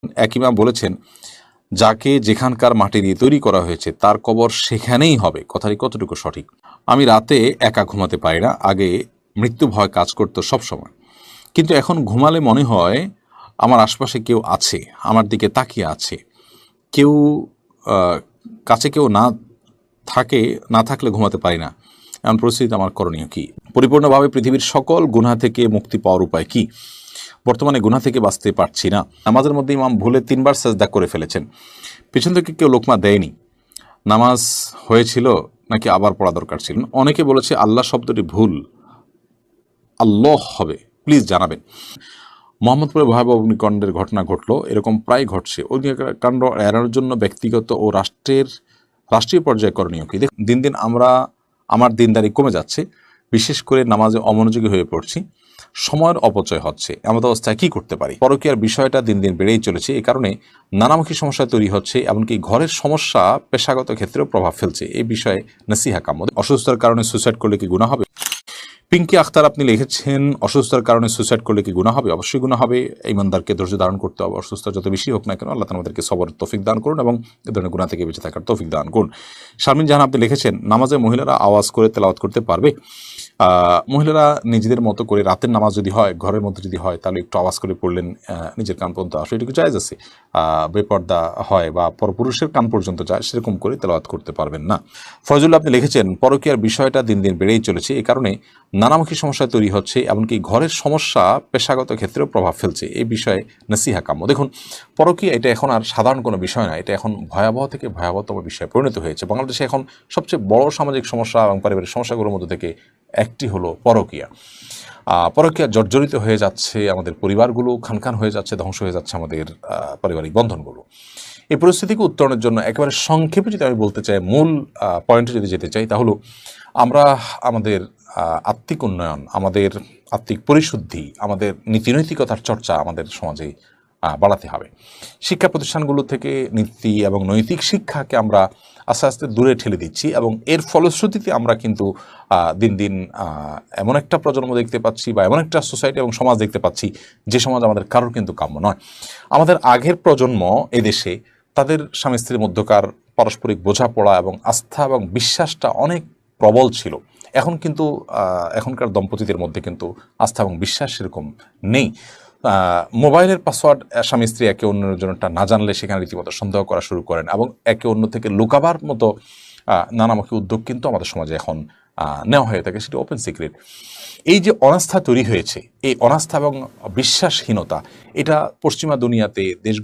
এক ইমাম বলেছেন, যাকে যেখানকার মাটি দিয়ে তৈরি করা হয়েছে তার কবর সেখানেই হবে। কথাটি কতটুকু সঠিক? আমি রাতে একা ঘুমাতে পারি না, আগে মৃত্যু ভয় কাজ করতো সবসময়, কিন্তু এখন ঘুমালে মনে হয় আমার আশপাশে কেউ আছে, আমার দিকে তাকিয়ে আছে। কেউ কাছে কেউ না থাকলে ঘুমাতে পারি না। এমন পরিস্থিতিতে আমার করণীয় কি? পরিপূর্ণভাবে পৃথিবীর সকল গুনাহ থেকে মুক্তি পাওয়ার উপায় কি? বর্তমানে গুনাহ থেকে বাঁচতে পারছি না। নামাজের মধ্যে ইমাম ভুলে 3 বার সাজদা করে ফেলেছেন, পিছন থেকে কেউ লোকমা দেয়নি। নামাজ হয়েছিল নাকি আবার পড়া দরকার ছিল? অনেকে বলেছে আল্লাহ শব্দটি ভুল, আল্লাহ হবে। প্লিজ জানাবেন। মোহাম্মদপুরে ভয়াবহ অগ্নিকাণ্ডের ঘটনা ঘটলো, এরকম প্রায় ঘটছে। অগ্নিকাণ্ড এড়ানোর জন্য ব্যক্তিগত ও রাষ্ট্রীয় পর্যায়ে করণীয় কি? দিন দিন আমার দিনদারি কমে যাচ্ছে, বিশেষ করে নামাজে অমনোযোগী হয়ে পড়ছি, সময়ের অপচয় হচ্ছে। এমন অবস্থায় কি করতে পারি? পরকীয়ার বিষয়টা দিন দিন বেড়েই চলেছে, এই কারণে নানামুখী সমস্যা তৈরি হচ্ছে, এমনকি ঘরের সমস্যা পেশাগত ক্ষেত্রেও প্রভাব ফেলছে। এই বিষয়ে নসিহা কাম্য। অসুস্থতার কারণে সুইসাইড করলে কি গুনাহ হবে? পিঙ্কি আখতার আপনি লিখেছেন, অসুস্থতার কারণে সুইসাইড করলে কি গুনাহ হবে? অবশ্যই গুনাহ হবে। ইমানদারকে ধৈর্য ধারণ করতে হবে। অসুস্থতা যত বেশি হোক না কেন, আল্লাহ তাআলা আমাদেরকে সবরের তৌফিক দান করুন এবং এ ধরনের গুনাহ থেকে বেঁচে থাকার তৌফিক দান করুন। শারমিন জাহান আপনি লিখেছেন, নামাজে মহিলারা আওয়াজ করে তেলাওয়াত করতে পারবে? মহিলারা নিজেদের মতো করে রাতের নামাজ যদি হয়, ঘরের মধ্যে যদি হয়, তাহলে একটু আওয়াজ করে পড়লেন, নিজের কান পর্যন্ত আসলে এটুকু জায়েজ আছে। বেপর্দা হয় বা পরপুরুষের কান পর্যন্ত যায়, সেরকম করে তেলাওয়াত করতে পারবেন না। ফয়জুল্লাহ আপনি লিখেছেন, পরকীয়ার বিষয়টা দিন দিন বেড়েই চলেছে, এই কারণে নানামুখী সমস্যা তৈরি হচ্ছে, এমনকি ঘরের সমস্যা পেশাগত ক্ষেত্রেও প্রভাব ফেলছে। এই বিষয়ে নসিহা কাম্য। দেখুন, পরকীয়া এটা এখন আর সাধারণ কোনো বিষয় না, এটা এখন ভয়াবহ থেকে ভয়াবহতম বিষয়ে পরিণত হয়েছে। বাংলাদেশে এখন সবচেয়ে বড় সামাজিক সমস্যা এবং পারিবারিক সমস্যাগুলোর মধ্যে থেকে একটি হলো পরকীয়া। পরকীয়া জর্জরিত হয়ে যাচ্ছে আমাদের পরিবারগুলো, খানখান হয়ে যাচ্ছে, ধ্বংস হয়ে যাচ্ছে আমাদের পারিবারিক বন্ধনগুলো। এই পরিস্থিতিকে উত্তরণের জন্য একেবারে সংক্ষেপে যদি আমি বলতে চাই, মূল পয়েন্টে যদি যেতে চাই, তাহলে আমরা আমাদের আত্মিক উন্নয়ন, আমাদের আত্মিক পরিশুদ্ধি, আমাদের নীতিনৈতিকতার চর্চা আমাদের সমাজে বাড়াতে হবে। শিক্ষা প্রতিষ্ঠানগুলো থেকে নীতি এবং নৈতিক শিক্ষাকে আমরা আস্তে আস্তে দূরে ঠেলে দিচ্ছি এবং এর ফলশ্রুতিতে আমরা কিন্তু দিন দিন এমন একটা প্রজন্ম দেখতে পাচ্ছি বা এমন একটা সোসাইটি এবং সমাজ দেখতে পাচ্ছি যে সমাজ আমাদের কারোর কিন্তু কাম্য নয়। আমাদের আগের প্রজন্ম এদেশে তাদের স্বামী স্ত্রীর মধ্যকার পারস্পরিক বোঝাপড়া এবং আস্থা এবং বিশ্বাসটা অনেক প্রবল ছিল। এখন কিন্তু এখনকার দম্পতিদের মধ্যে কিন্তু আস্থা এবং বিশ্বাস সেরকম নেই। মোবাইলের পাসওয়ার্ড স্বামী স্ত্রী একে অন্যের জন্যটা না জানলে সেখানে রীতিমতো সন্দেহ করা শুরু করেন এবং একে অন্য থেকে লুকাবার মতো নানামুখী উদ্যোগ কিন্তু আমাদের সমাজে এখন নেওয়া হয়ে থাকে, সেটা ওপেন সিক্রেট। এই যে অনাস্থা তৈরি হয়েছে, এই অনাস্থা এবং বিশ্বাসহীনতা, এটা পশ্চিমা দুনিয়াতে দেশ